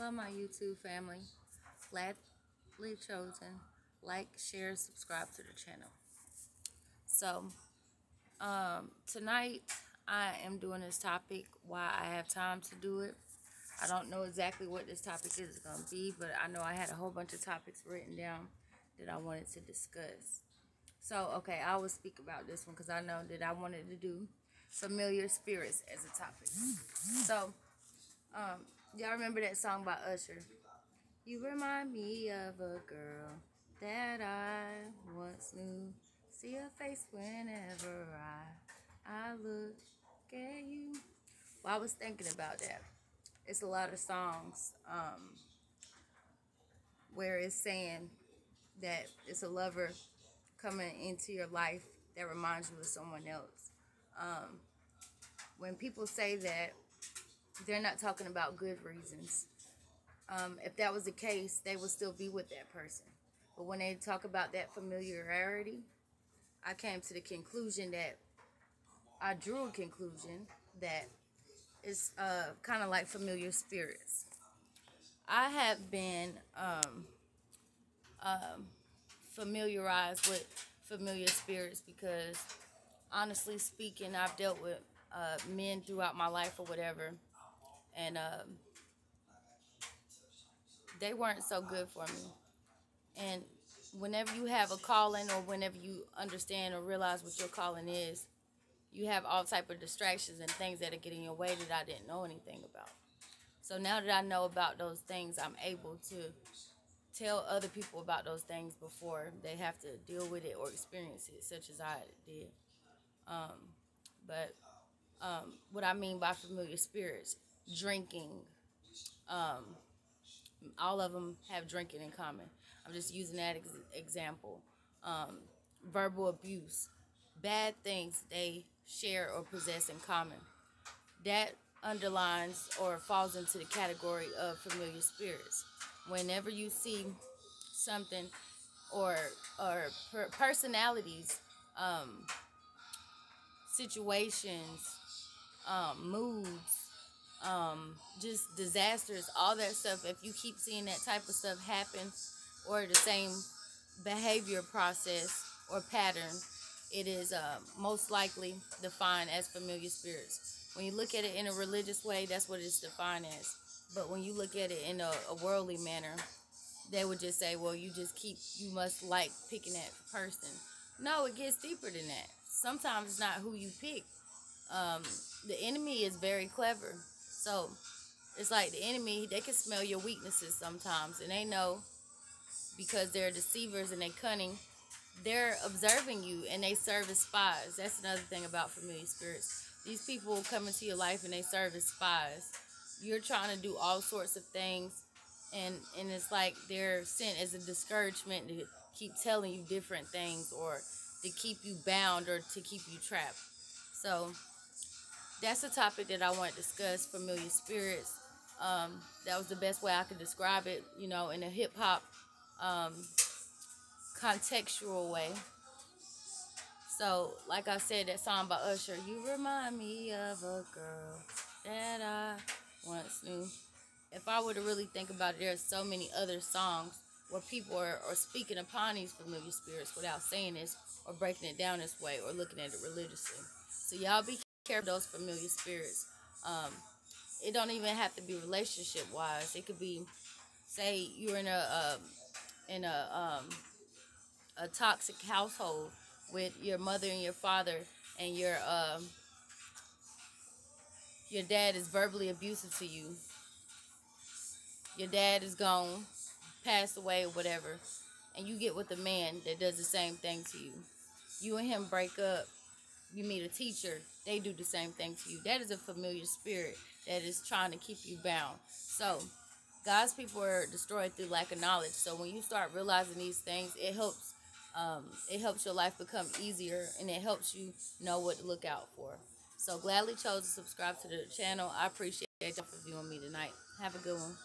Hello, my YouTube family. Gladly chosen. Like, share, subscribe to the channel. So, tonight I am doing this topic while I have time to do it. I don't know exactly what this topic is going to be, but I know I had a whole bunch of topics written down that I wanted to discuss. So, okay, I will speak about this one because I know that I wanted to do familiar spirits as a topic. So, y'all remember that song by Usher? You remind me of a girl that I once knew. See her face whenever I look at you. Well, I was thinking about that. It's a lot of songs where it's saying that it's a lover coming into your life that reminds you of someone else. When people say that, they're not talking about good reasons. If that was the case, they would still be with that person. But when they talk about that familiarity, I came to the conclusion that I drew a conclusion that it's kind of like familiar spirits. I have been familiarized with familiar spirits because, honestly speaking, I've dealt with men throughout my life or whatever, and they weren't so good for me. And whenever you have a calling, or whenever you understand or realize what your calling is, you have all type of distractions and things that are getting in your way that I didn't know anything about. So now that I know about those things, I'm able to tell other people about those things before they have to deal with it or experience it, such as I did. But what I mean by familiar spirits, drinking, all of them have drinking in common. I'm just using that example. Verbal abuse, bad things they share or possess in common. That underlines or falls into the category of familiar spirits. Whenever you see something or personalities, situations, moods, just disasters, all that stuff, if you keep seeing that type of stuff happen, or the same behavior process or pattern, it is most likely defined as familiar spirits. When you look at it in a religious way, that's what it's defined as. But when you look at it in a worldly manner, they would just say, well, you must like picking that person. No, it gets deeper than that. Sometimes it's not who you pick. The enemy is very clever. So it's like the enemy, they can smell your weaknesses sometimes, and they know, because they're deceivers and they cunning, they're observing you and they serve as spies. That's another thing about familiar spirits. These people come into your life and they serve as spies. You're trying to do all sorts of things, and it's like they're sent as a discouragement to keep telling you different things, or to keep you bound, or to keep you trapped. So that's a topic that I want to discuss, familiar spirits. That was the best way I could describe it, in a hip-hop contextual way. So, like I said, that song by Usher, you remind me of a girl that I once knew. If I were to really think about it, there's so many other songs where people are speaking upon these familiar spirits without saying this, or breaking it down this way, or looking at it religiously. So y'all be careful of those familiar spirits. It don't even have to be relationship wise. It could be, say you're in a toxic household with your mother and your father, and your dad is verbally abusive to you. Your dad is gone, passed away, or whatever, and you get with a man that does the same thing to you. You and him break up. You meet a teacher, they do the same thing to you. That is a familiar spirit that is trying to keep you bound. So God's people are destroyed through lack of knowledge. So when you start realizing these things, it helps your life become easier, and it helps you know what to look out for. So gladly chose to subscribe to the channel. I appreciate y'all for viewing me tonight. Have a good one.